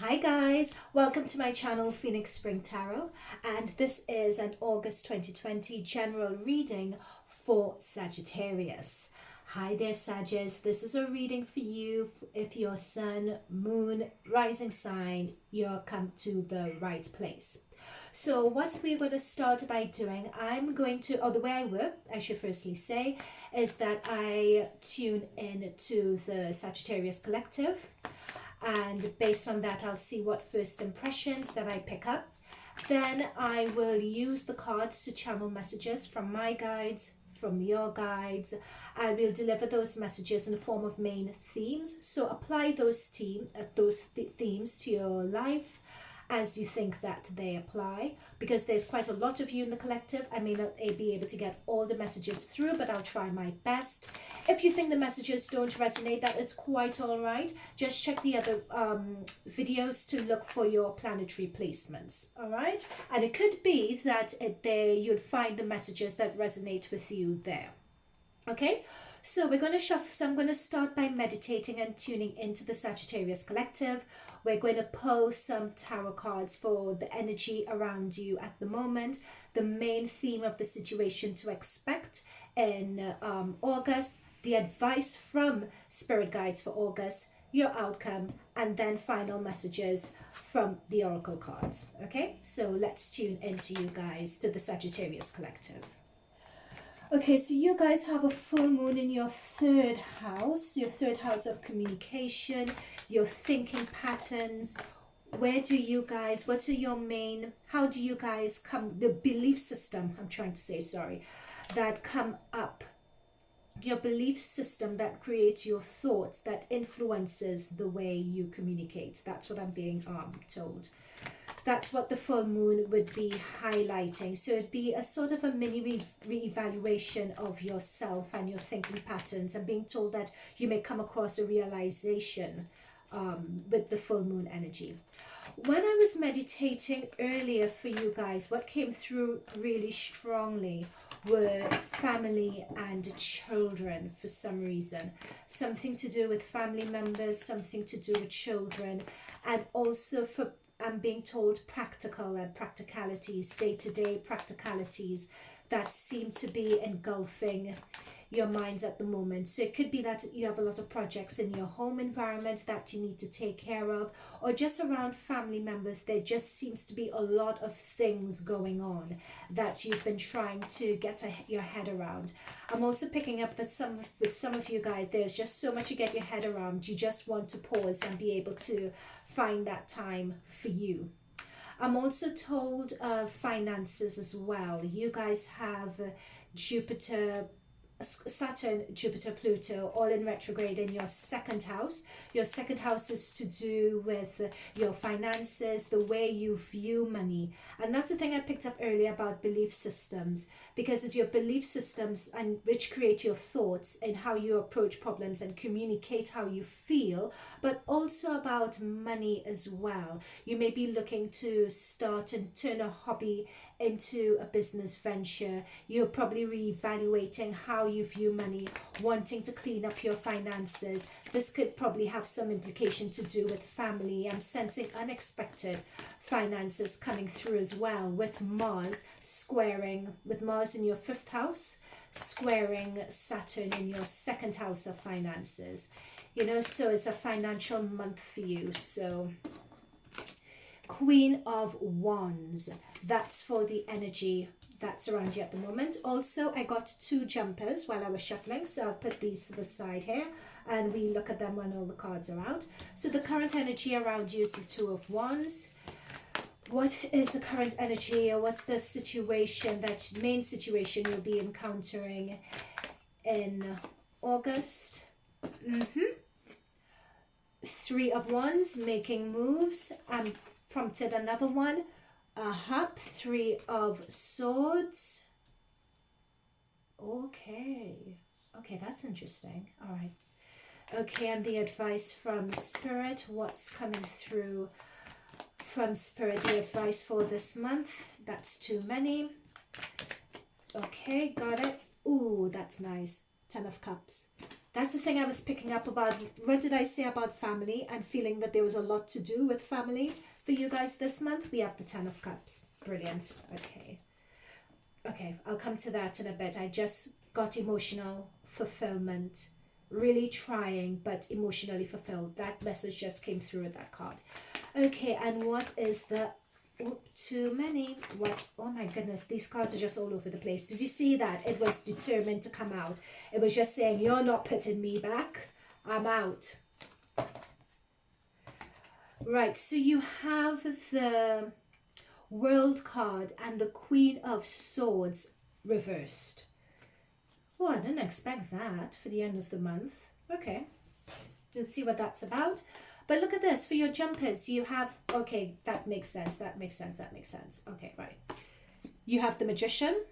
Hi guys, welcome to my channel Phoenix Spring Tarot, and this is an August 2020 general reading for Sagittarius. Hi there Sagittarius, this is a reading for you. If your sun, moon, rising sign, you're come to the right place. So what we're going to start by doing, the way I work, I should firstly say, is that I tune in to the Sagittarius collective, and based on that I'll see what first impressions that I pick up. Then I will use the cards to channel messages from my guides, from your guides. I will deliver those messages in the form of main themes, so apply those themes to your life as you think that they apply, because there's quite a lot of you in the collective. I may not be able to get all the messages through, but I'll try my best. If you think the messages don't resonate, that is quite all right. Just check the other videos to look for your planetary placements, all right? And it could be that you'll find the messages that resonate with you there. Okay, so we're going to shuffle. So I'm going to start by meditating and tuning into the Sagittarius collective. We're going to pull some tarot cards for the energy around you at the moment, the main theme of the situation to expect in August, the advice from spirit guides for August, your outcome, and then final messages from the oracle cards. Okay, so let's tune into you guys, to the Sagittarius collective. Okay, so you guys have a full moon in your third house of communication, your thinking patterns. What are your main, how do you guys the belief system, that come up, your belief system that creates your thoughts, that influences the way you communicate. That's what I'm being told. That's what the full moon would be highlighting. So it'd be a sort of a mini re-evaluation of yourself and your thinking patterns, and being told that you may come across a realization with the full moon energy. When I was meditating earlier for you guys, what came through really strongly were family and children for some reason. Something to do with family members, something to do with children, and also for I'm being told practicalities, day-to-day practicalities that seem to be engulfing your minds at the moment. So it could be that you have a lot of projects in your home environment that you need to take care of, or just around family members. There just seems to be a lot of things going on that you've been trying to get your head around. I'm also picking up that with some of you guys, there's just so much to get your head around. You just want to pause and be able to find that time for you. I'm also told finances as well. You guys have Saturn, Jupiter, Pluto, all in retrograde in your second house. Your second house is to do with your finances, the way you view money. And that's the thing I picked up earlier about belief systems, because it's your belief systems and which create your thoughts and how you approach problems and communicate how you feel, but also about money as well. You may be looking to start and turn a hobby into a business venture. You're probably reevaluating how you view money, wanting to clean up your finances. This could probably have some implication to do with family. I'm sensing unexpected finances coming through as well, with Mars in your fifth house, squaring Saturn in your second house of finances. So it's a financial month for you. So Queen of Wands, that's for the energy that's around you at the moment. Also, I got two jumpers while I was shuffling, so I'll put these to the side here and we look at them when all the cards are out. So the current energy around you is the Two of Wands. What is the current energy, or what's the situation, that main situation you'll be encountering in August? Three of Wands, making moves, and prompted another one. Three of Swords. Okay, that's interesting. All right. Okay, and the advice from Spirit. What's coming through from Spirit? The advice for this month. That's too many. Okay, got it. Ooh, that's nice. 10 of Cups. That's the thing I was picking up about. What did I say about family and feeling that there was a lot to do with family for you guys this month? We have the Ten of Cups. Brilliant. Okay. Okay, I'll come to that in a bit. I just got emotional fulfillment. Really trying, but emotionally fulfilled. That message just came through with that card. Okay, and what is the... Oh, too many. What? Oh my goodness, these cards are just all over the place. Did you see that? It was determined to come out. It was just saying, you're not putting me back. I'm out. Right, so you have the World card and the Queen of Swords reversed. Oh, I didn't expect that for the end of the month. Okay, you'll see what that's about. But look at this, for your jumpers, you have, okay, that makes sense, that makes sense, that makes sense. Okay, right. You have the Magician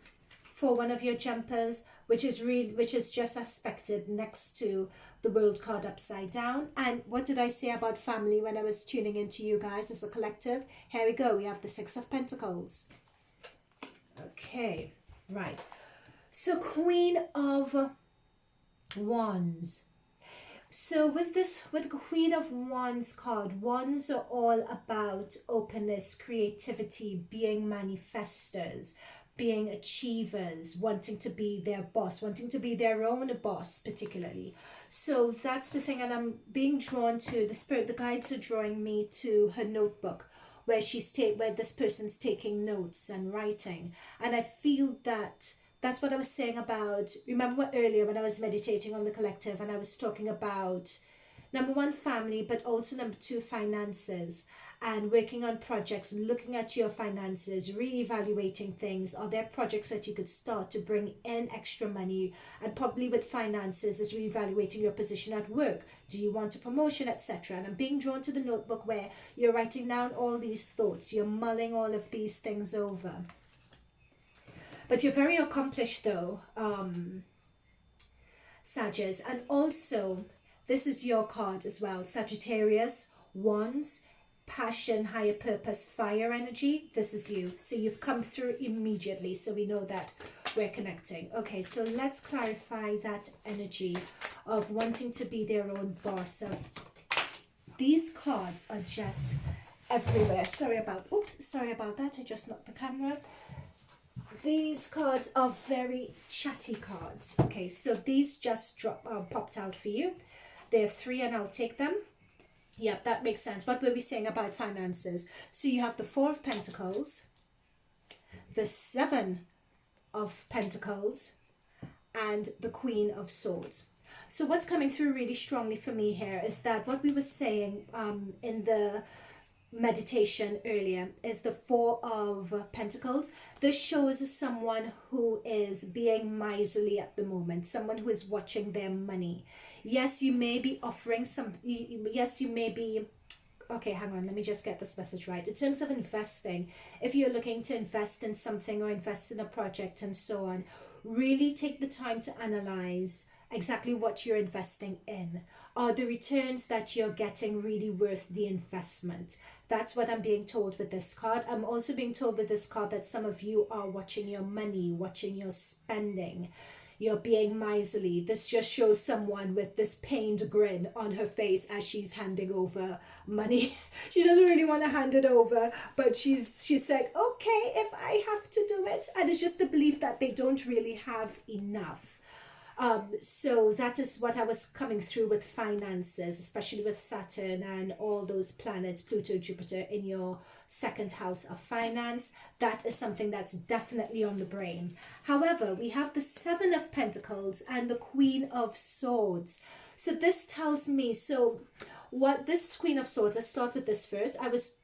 for one of your jumpers, which is just aspected next to the World card upside down. And what did I say about family when I was tuning into you guys as a collective? Here we go, we have the Six of Pentacles. Okay, right. So Queen of Wands. So with the Queen of Wands card, wands are all about openness, creativity, being manifestors, being achievers, wanting to be their boss, wanting to be their own boss particularly. So that's the thing, and I'm being drawn to the spirit. The guides are drawing me to her notebook where where this person's taking notes and writing, and I feel that that's what I was saying about, remember earlier when I was meditating on the collective and I was talking about number one, family, but also number two, finances, and working on projects, looking at your finances, reevaluating things. Are there projects that you could start to bring in extra money? And probably with finances is reevaluating your position at work. Do you want a promotion, etc.? And I'm being drawn to the notebook where you're writing down all these thoughts. You're mulling all of these things over. But you're very accomplished though, Sagittarius. And also, this is your card as well. Sagittarius, Wands, passion, higher purpose, fire energy. This is you. So you've come through immediately. So we know that we're connecting. Okay, so let's clarify that energy of wanting to be their own boss. So these cards are just everywhere. Sorry about that. I just knocked the camera. These cards are very chatty cards. Okay, so these just popped out for you. They're 3 and I'll take them. Yep, that makes sense. What were we saying about finances? So you have the 4 of Pentacles, the 7 of Pentacles, and the Queen of Swords. So what's coming through really strongly for me here is that what we were saying in the meditation earlier is the 4 of Pentacles. This shows someone who is being miserly at the moment, someone who is watching their money. Yes, you may be offering some, yes, you may be, okay, hang on, let me just get this message right. In terms of investing, if you're looking to invest in something or invest in a project and so on, really take the time to analyze exactly what you're investing in. Are the returns that you're getting really worth the investment? That's what I'm being told with this card. I'm also being told with this card that some of you are watching your money, watching your spending. You're being miserly. This just shows someone with this pained grin on her face as she's handing over money. She doesn't really want to hand it over, but she's like, okay, if I have to do it. And it's just a belief that they don't really have enough. So that is what I was coming through with finances, especially with Saturn and all those planets, Pluto, Jupiter in your second house of finance. That is something that's definitely on the brain. However, we have the 7 of Pentacles and the Queen of Swords. So this tells me, so what this Queen of Swords, let's start with this first. I was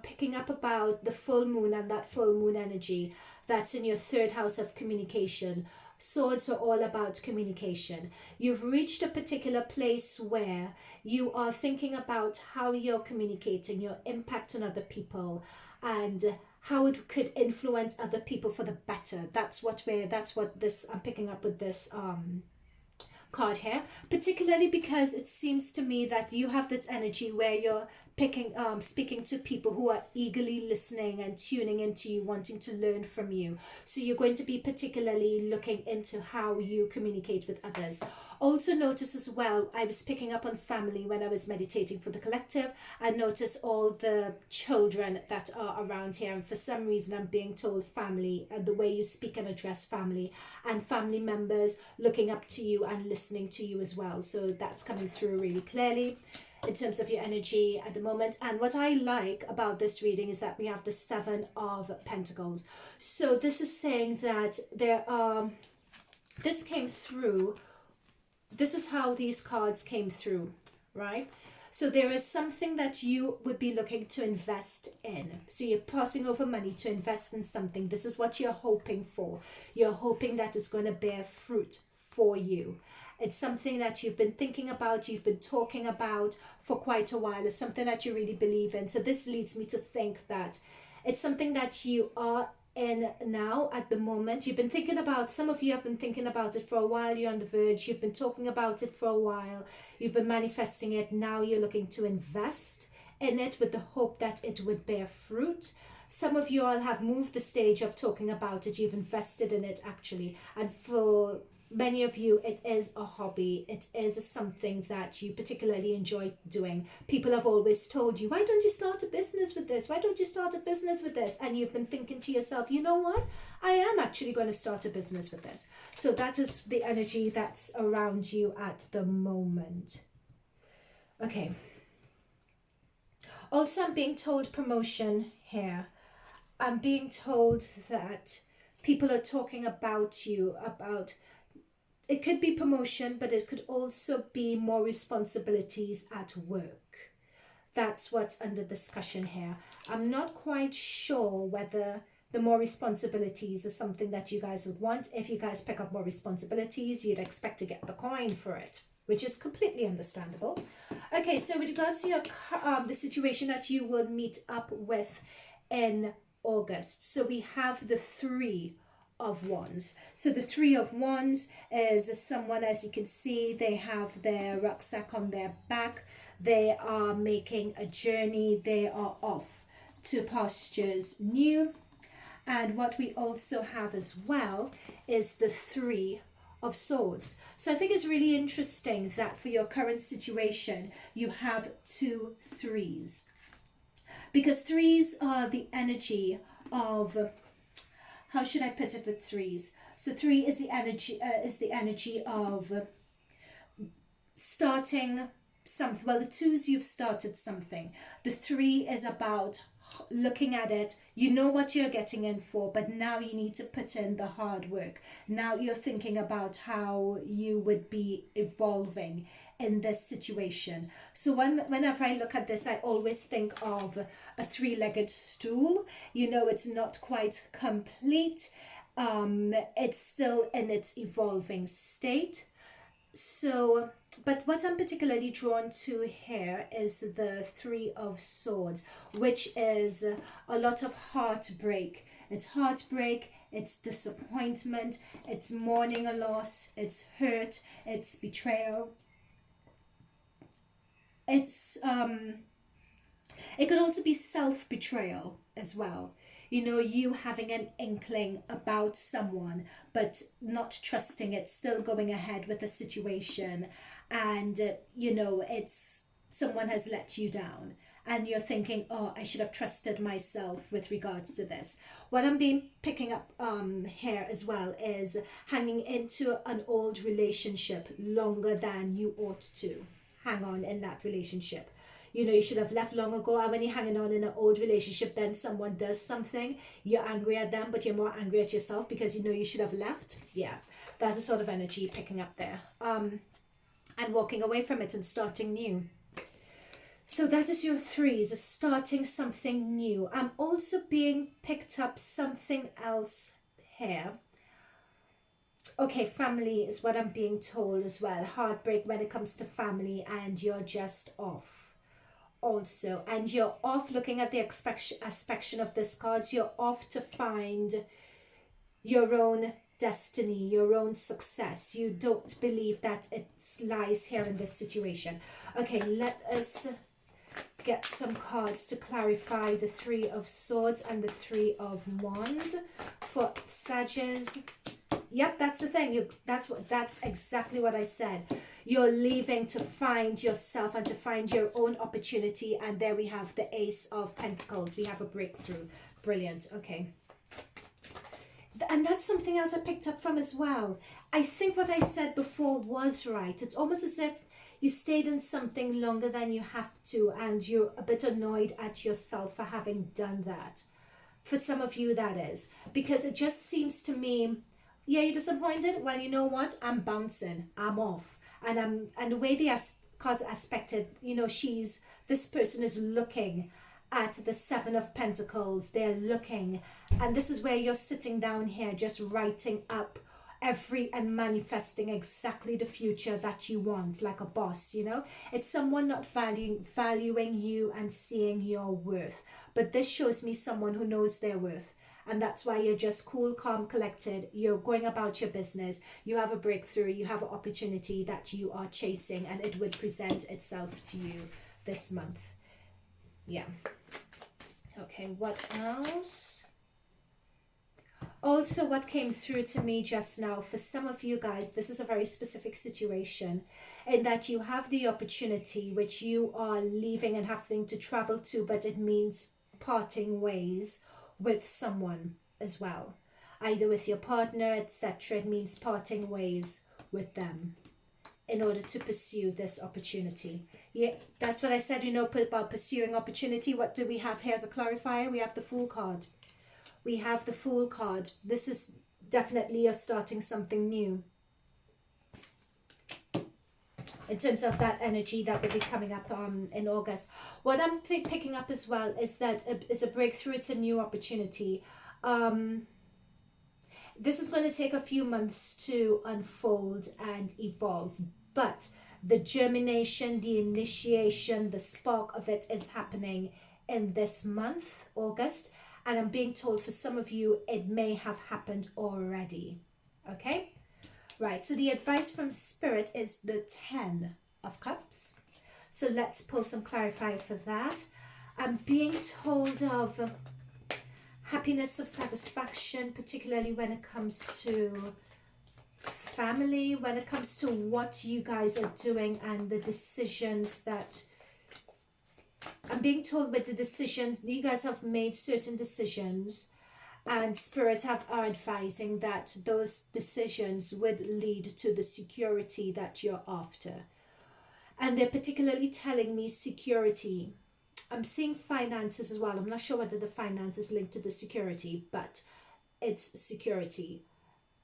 picking up about the full moon and that full moon energy that's in your third house of communication. Swords are all about communication. You've reached a particular place where you are thinking about how you're communicating, your impact on other people, and how it could influence other people for the better. That's what this I'm picking up with this card here, particularly because it seems to me that you have this energy where you're speaking to people who are eagerly listening and tuning into you, wanting to learn from you. So you're going to be particularly looking into how you communicate with others. Also notice as well, I was picking up on family when I was meditating for the collective. I notice all the children that are around here, and for some reason I'm being told family, and the way you speak and address family, and family members looking up to you and listening to you as well. So that's coming through really clearly in terms of your energy at the moment. And what I like about this reading is that we have the Seven of Pentacles. So this is saying that this came through. This is how these cards came through, right? So there is something that you would be looking to invest in. So you're passing over money to invest in something. This is what you're hoping for. You're hoping that it's going to bear fruit for you. It's something that you've been thinking about, you've been talking about for quite a while. It's something that you really believe in. So this leads me to think that it's something that you are in now at the moment. You've been thinking about, some of you have been thinking about it for a while. You're on the verge. You've been talking about it for a while. You've been manifesting it. Now you're looking to invest in it with the hope that it would bear fruit. Some of you all have moved the stage of talking about it. You've invested in it actually. And for many of you, it is a hobby. It is something that you particularly enjoy doing. People have always told you, why don't you start a business with this? Why don't you start a business with this? And you've been thinking to yourself, you know what? I am actually going to start a business with this. So that is the energy that's around you at the moment. Okay. Also, I'm being told promotion here. I'm being told that people are talking about you, about, it could be promotion, but it could also be more responsibilities at work. That's what's under discussion here. I'm not quite sure whether the more responsibilities is something that you guys would want. If you guys pick up more responsibilities, you'd expect to get the coin for it, which is completely understandable. Okay, so with regards to your, the situation that you will meet up with in August. So we have the Three of Wands. So the Three of Wands is someone, as you can see, they have their rucksack on their back. They are making a journey. They are off to pastures new. And what we also have as well is the Three of Swords. So I think it's really interesting that for your current situation, you have two threes. Because threes are the energy of, how should I put it with threes? So three is the energy of starting something. Well, the twos, you've started something. The three is about looking at it. You know what you're getting in for, but now you need to put in the hard work. Now you're thinking about how you would be evolving in this situation. So whenever I look at this, I always think of a three-legged stool. You know, it's not quite complete. It's still in its evolving state. So, but what I'm particularly drawn to here is the Three of Swords, which is a lot of heartbreak. It's heartbreak, it's disappointment, it's mourning a loss, it's hurt, it's betrayal. It's it could also be self-betrayal as well. You know, you having an inkling about someone but not trusting it, still going ahead with the situation, and you know, it's someone has let you down and you're thinking, oh, I should have trusted myself with regards to this. What I'm picking up here as well is hanging into an old relationship longer than you ought to hang on in that relationship. You know, you should have left long ago. And when you're hanging on in an old relationship, then someone does something, you're angry at them, but you're more angry at yourself because you know you should have left. Yeah, that's the sort of energy picking up there. And walking away from it and starting new. So that is your threes, is starting something new. I'm also being picked up something else here. Okay, family is what I'm being told as well. Heartbreak when it comes to family, and you're just off also. And you're off, looking at the aspect of this cards, you're off to find your own destiny, your own success. You don't believe that it lies here in this situation. Okay, let us get some cards to clarify the Three of Swords and the Three of Wands for Sagittarius. Yep, that's the thing. That's exactly what I said. You're leaving to find yourself and to find your own opportunity. And there we have the Ace of Pentacles. We have a breakthrough. Brilliant. Okay. And that's something else I picked up from as well. I think what I said before was right. It's almost as if you stayed in something longer than you have to, and you're a bit annoyed at yourself for having done that. For some of you, that is. Because it just seems to me, yeah, you're disappointed. Well, you know what? I'm bouncing. I'm off. And the way the cards aspected, you know, this person is looking at the Seven of Pentacles. They're looking, and this is where you're sitting down here just writing up and manifesting exactly the future that you want, like a boss, you know. It's someone not valuing you and seeing your worth. But this shows me someone who knows their worth, and that's why you're just cool, calm, collected. You're going about your business. You have a breakthrough. You have an opportunity that you are chasing, and it would present itself to you this month. Yeah. Okay, what else? Also, what came through to me just now, for some of you guys, this is a very specific situation in that you have the opportunity which you are leaving and having to travel to, but it means parting ways with someone as well. Either with your partner, etc. It means parting ways with them in order to pursue this opportunity. Yeah, that's what I said, you know, about pursuing opportunity. What do we have here as a clarifier? We have the Fool card. We have the Fool card. This is definitely you're starting something new. In terms of that energy that will be coming up in August. What I'm picking up as well is that it's a breakthrough. It's a new opportunity. This is going to take a few months to unfold and evolve, but the germination, the initiation, the spark of it is happening in this month, August. And I'm being told for some of you, it may have happened already. Okay? Right, so the advice from Spirit is the 10 of Cups. So let's pull some clarifier for that. I'm being told of happiness, of satisfaction, particularly when it comes to family, when it comes to what you guys are doing and the decisions that I'm being told with the decisions, you guys have made certain decisions, and Spirit are advising that those decisions would lead to the security that you're after. And they're particularly telling me security. I'm seeing finances as well. I'm not sure whether the finance is linked to the security, but it's security.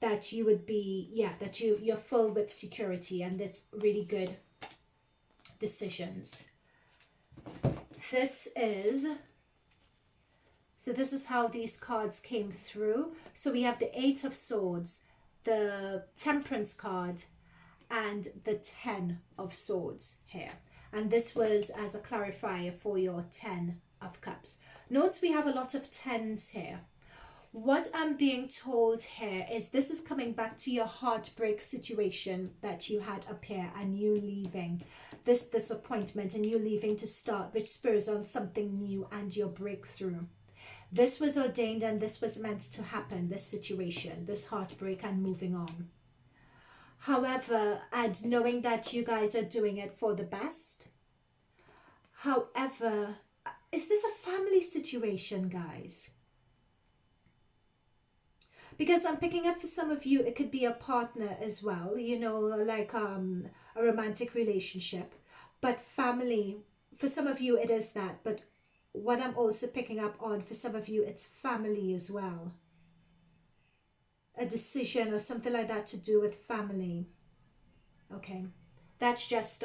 That you would be, yeah, that you're full with security, and it's really good decisions. This is how these cards came through. So we have the 8 of Swords, the Temperance card, and the 10 of Swords here. And this was as a clarifier for your 10 of Cups. Note we have a lot of 10s here. What I'm being told here is this is coming back to your heartbreak situation that you had up here, and you leaving this disappointment and you leaving to start, which spurs on something new and your breakthrough. This was ordained and this was meant to happen, this situation, this heartbreak and moving on. However, and knowing that you guys are doing it for the best. However, is this a family situation, guys? Because I'm picking up for some of you, it could be a partner as well, you know, like a romantic relationship. But family, for some of you, it is that. But what I'm also picking up on, for some of you, it's family as well. A decision or something like that to do with family. Okay. That's just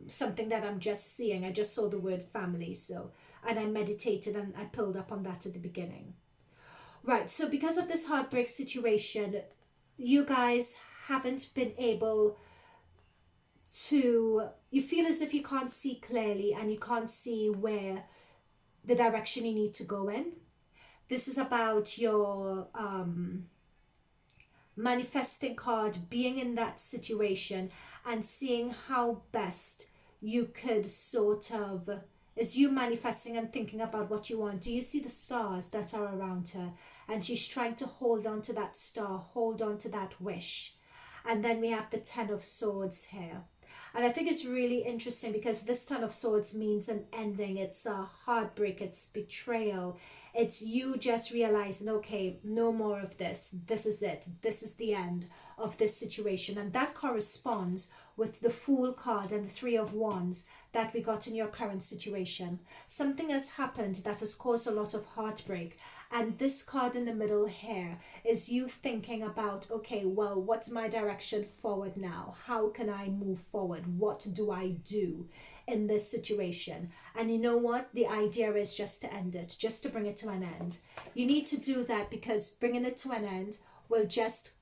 something that I'm just seeing. I just saw the word family, so, and I meditated and I pulled up on that at the beginning. Right, so because of this heartbreak situation, you guys haven't been able to, you feel as if you can't see clearly and you can't see where the direction you need to go in. This is about your manifesting card, being in that situation and seeing how best you could sort of is you manifesting and thinking about what you want. Do you see the stars that are around her? And she's trying to hold on to that star, hold on to that wish. And then we have the Ten of Swords here. And I think it's really interesting because this Ten of Swords means an ending. It's a heartbreak, it's betrayal. It's you just realizing, okay, no more of this. This is it. This is the end of this situation. And that corresponds with the Fool card and the Three of Wands that we got in your current situation. Something has happened that has caused a lot of heartbreak. And this card in the middle here is you thinking about, okay, well, what's my direction forward now? How can I move forward? What do I do in this situation? And you know what? The idea is just to end it, just to bring it to an end. You need to do that because bringing it to an end will just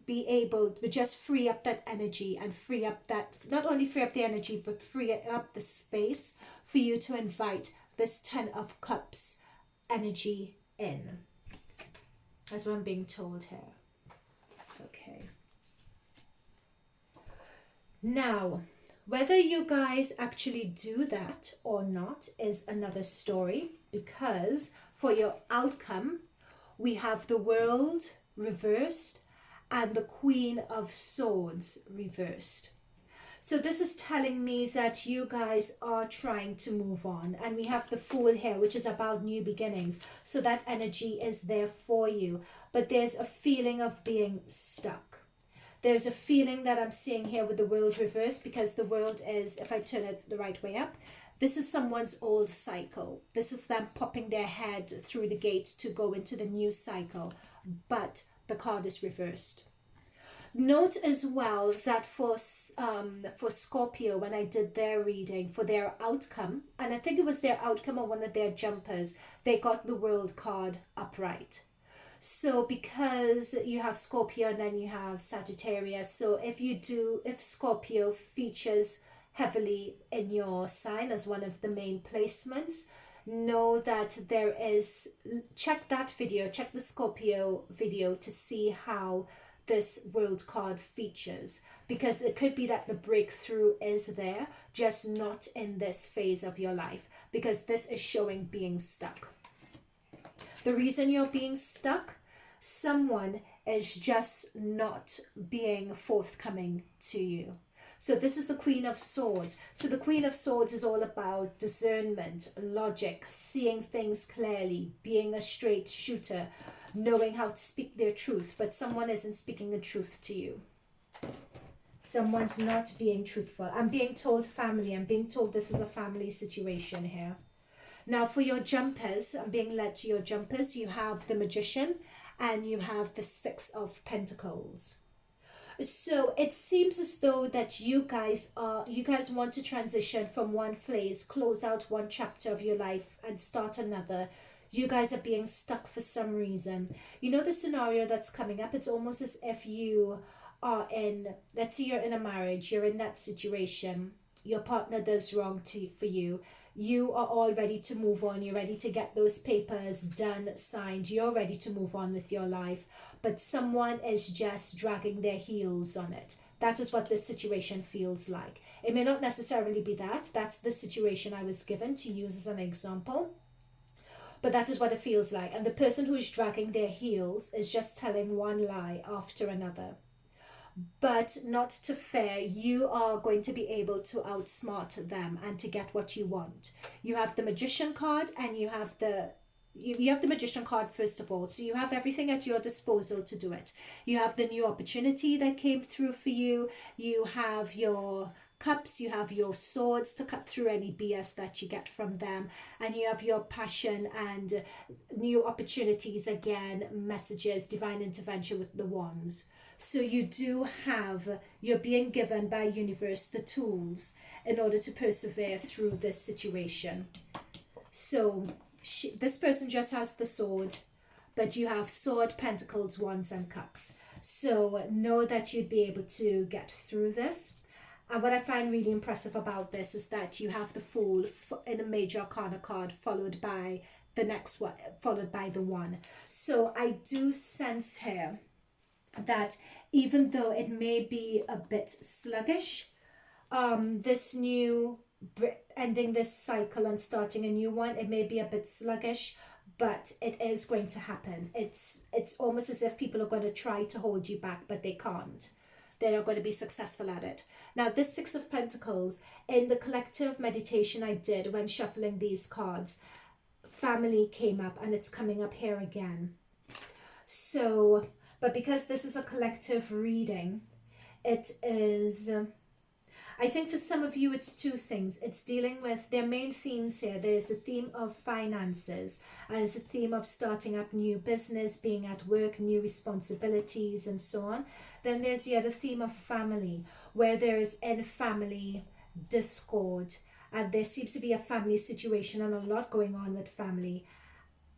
be able to just free up that energy and free up that, not only free up the energy, but free up the space for you to invite this Ten of Cups energy in. That's what I'm being told here. Okay. Now, whether you guys actually do that or not is another story, because for your outcome, we have the World reversed and the Queen of Swords reversed. So this is telling me that you guys are trying to move on. And we have the Fool here, which is about new beginnings. So that energy is there for you. But there's a feeling of being stuck. There's a feeling that I'm seeing here with the World reversed, because the World is, if I turn it the right way up, this is someone's old cycle. This is them popping their head through the gate to go into the new cycle. But the card is reversed. Note as well that for Scorpio, when I did their reading for their outcome, and I think it was their outcome or one of their jumpers, they got the World card upright. So because you have Scorpio and then you have Sagittarius, so if Scorpio features heavily in your sign as one of the main placements, know that there is, check that video, check the Scorpio video to see how this World card features, because it could be that the breakthrough is there, just not in this phase of your life, because this is showing being stuck. The reason you're being stuck, someone is just not being forthcoming to you. So this is the Queen of Swords. So the Queen of Swords is all about discernment, logic, seeing things clearly, being a straight shooter, knowing how to speak their truth, but someone isn't speaking the truth to you. Someone's not being truthful. I'm being told family. I'm being told this is a family situation here. Now for your jumpers, I'm being led to your jumpers. You have the Magician and you have the Six of Pentacles. So it seems as though that you guys want to transition from one phase, close out one chapter of your life and start another. You guys are being stuck for some reason. You know the scenario that's coming up? It's almost as if you are in, let's say you're in a marriage, you're in that situation, your partner does wrong for you. You are all ready to move on. You're ready to get those papers done, signed. You're ready to move on with your life. But someone is just dragging their heels on it. That is what this situation feels like. It may not necessarily be that. That's the situation I was given to use as an example. But that is what it feels like. And the person who is dragging their heels is just telling one lie after another. But not to fear, you are going to be able to outsmart them and to get what you want. You have the Magician card and you have the Magician card first of all. So you have everything at your disposal to do it. You have the new opportunity that came through for you. You have your Cups, you have your Swords to cut through any BS that you get from them, and you have your Passion and new opportunities again, messages, divine intervention with the Wands. So you're being given by universe the tools in order to persevere through this situation. So this person just has the Sword, but you have Sword, Pentacles, Wands and Cups. So know that you'd be able to get through this. And what I find really impressive about this is that you have the Fool in a Major Arcana card, followed by the next one, followed by the One. So I do sense here that even though it may be a bit sluggish, this new ending this cycle and starting a new one. It may be a bit sluggish, but it is going to happen. It's almost as if people are going to try to hold you back, but they can't. They're not going to be successful at it. Now, this Six of Pentacles, in the collective meditation I did when shuffling these cards, family came up, and it's coming up here again. So, but because this is a collective reading, it is, I think for some of you it's two things. It's dealing with their main themes here. There's a theme of finances, and there's a theme of starting up new business, being at work, new responsibilities, and so on. Then there's the other theme of family, where there is in family discord, and there seems to be a family situation and a lot going on with family.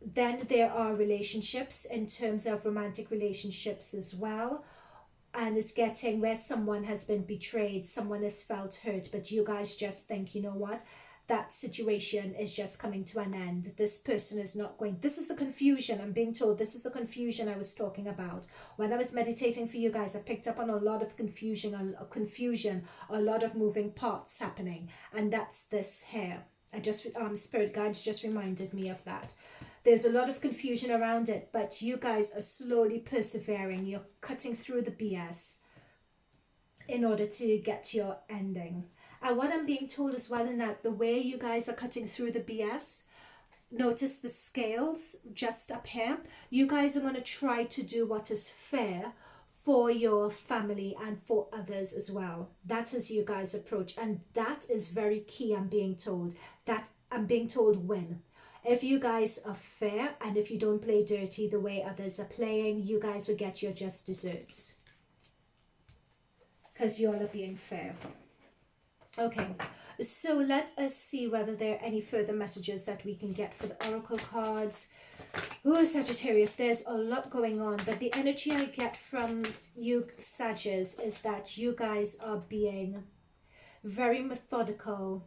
Then there are relationships in terms of romantic relationships as well. And it's getting where someone has been betrayed, someone has felt hurt, but you guys just think, you know what, that situation is just coming to an end. This person is not going. This is the confusion. I'm being told this is the confusion I was talking about. When I was meditating for you guys, I picked up on a lot of confusion, a lot of moving parts happening. And that's this here. I just, Spirit Guides just reminded me of that. There's a lot of confusion around it, but you guys are slowly persevering. You're cutting through the BS in order to get your ending. And what I'm being told as well in that, the way you guys are cutting through the BS, notice the scales just up here. You guys are going to try to do what is fair for your family and for others as well. That is you guys' approach. And that is very key, I'm being told. That I'm being told win. If you guys are fair and if you don't play dirty the way others are playing, you guys will get your just desserts. Because you all are being fair. Okay, so let us see whether there are any further messages that we can get for the oracle cards. Oh, Sagittarius, there's a lot going on, but the energy I get from you, Sagittarius, is that you guys are being very methodical,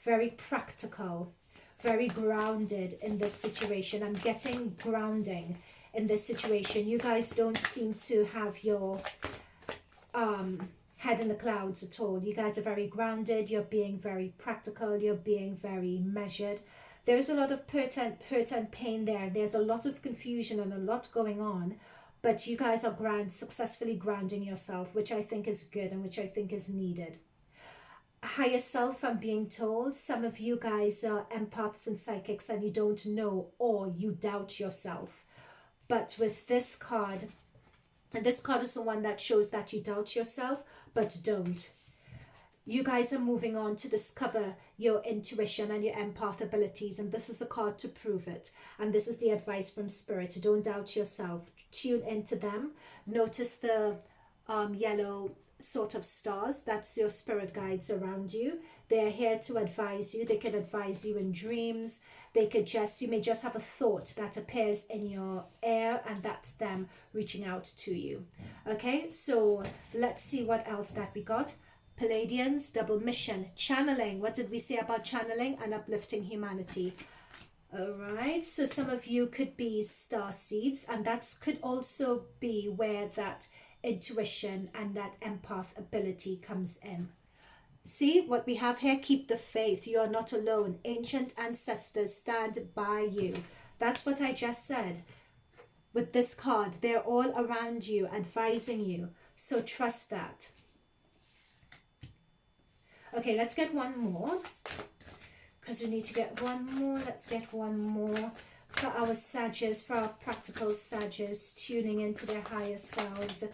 very practical, very grounded in this situation. I'm getting grounding in this situation. You guys don't seem to have your head in the clouds at all. You guys are very grounded. You're being very practical. You're being very measured. There is a lot of hurt and pain there. There's a lot of confusion and a lot going on, but you guys are successfully grounding yourself, which I think is good and which I think is needed. Higher self, I'm being told. Some of you guys are empaths and psychics and you don't know, or you doubt yourself. But with this card, and this card is the one that shows that you doubt yourself, but don't. You guys are moving on to discover your intuition and your empath abilities, and this is a card to prove it. And this is the advice from Spirit. Don't doubt yourself. Tune into them. Notice the yellow sort of stars. That's your spirit guides around you. They're here to advise you. They could advise you in dreams. You may just have a thought that appears in your air, and that's them reaching out to you. Okay, so let's see what else that we got. Palladians, double mission, channeling. What did we say about channeling and uplifting humanity? All right, so some of you could be star seeds, and that could also be where that intuition and that empath ability comes in. See what we have here? Keep the faith. You are not alone. Ancient ancestors stand by you. That's what I just said. With this card, they're all around you, advising you. So trust that. Okay, let's get one more. Because we need to get one more. Let's get one more. For our Sagittarius, for our practical Sagittarius, tuning into their higher selves.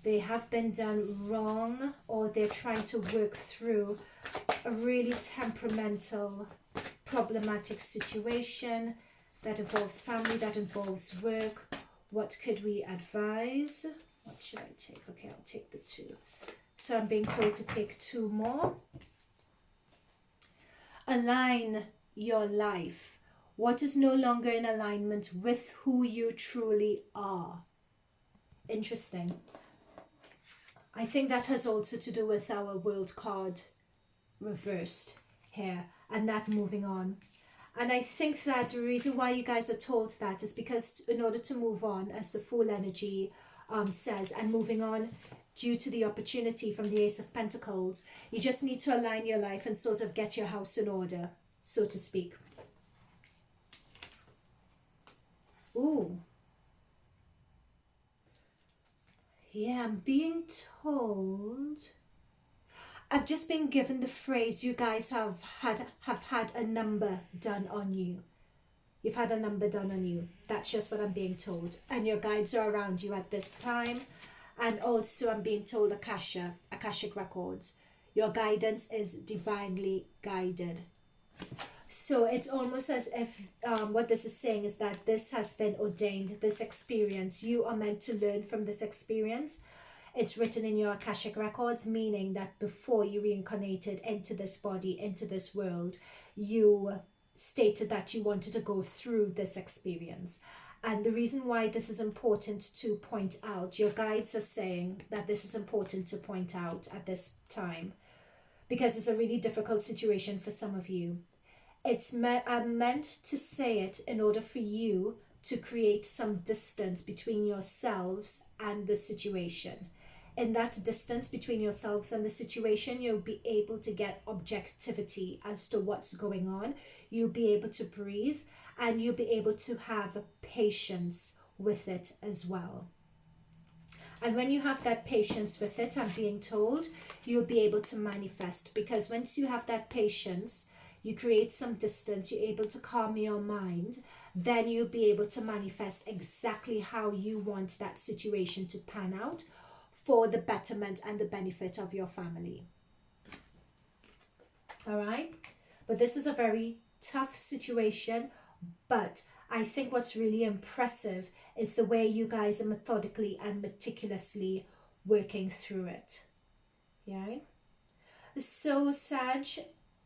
They have been done wrong, or they're trying to work through a really temperamental, problematic situation that involves family, that involves work. What could we advise? What should I take? Okay, I'll take the two. So I'm being told to take two more. Align your life. What is no longer in alignment with who you truly are? Interesting. I think that has also to do with our world card reversed here and that moving on. And I think that the reason why you guys are told that is because in order to move on, as the Fool energy says, and moving on due to the opportunity from the Ace of Pentacles. You just need to align your life and sort of get your house in order, so to speak. Ooh. Yeah, I'm being told... I've just been given the phrase, you guys have had a number done on you. You've had a number done on you. That's just what I'm being told. And your guides are around you at this time. And also I'm being told Akashic records. Your guidance is divinely guided. So it's almost as if what this is saying is that this has been ordained, this experience. You are meant to learn from this experience. It's written in your Akashic records, meaning that before you reincarnated into this body, into this world, you stated that you wanted to go through this experience. And the reason why this is important to point out, your guides are saying that this is important to point out at this time, because it's a really difficult situation for some of you. I'm meant to say it in order for you to create some distance between yourselves and the situation. In that distance between yourselves and the situation, you'll be able to get objectivity as to what's going on. You'll be able to breathe, and you'll be able to have patience with it as well. And when you have that patience with it, I'm being told, you'll be able to manifest, because once you have that patience, you create some distance, you're able to calm your mind, then you'll be able to manifest exactly how you want that situation to pan out for the betterment and the benefit of your family. All right? But this is a very tough situation, but I think what's really impressive is the way you guys are methodically and meticulously working through it. Yeah? So, Sag,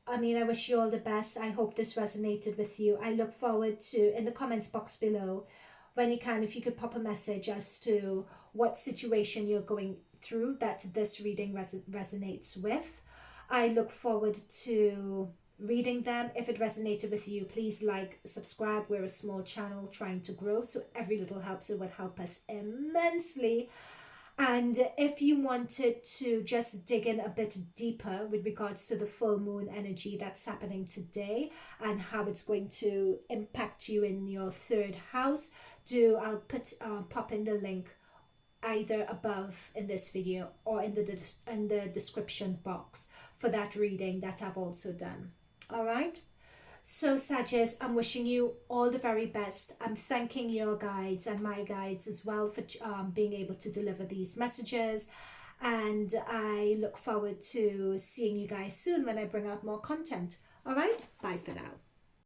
I mean, I wish you all the best. I hope this resonated with you. I look forward to, in the comments box below, when you can, if you could pop a message as to what situation you're going through that this reading resonates with. I look forward to reading them. If it resonated with you, please like, subscribe. We're a small channel trying to grow, so every little helps. It would help us immensely. And if you wanted to just dig in a bit deeper with regards to the full moon energy that's happening today and how it's going to impact you in your third house, I'll pop in the link either above in this video or in the description box for that reading that I've also done. All right. So, Sagittarius, I'm wishing you all the very best. I'm thanking your guides and my guides as well for being able to deliver these messages. And I look forward to seeing you guys soon when I bring out more content. All right. Bye for now.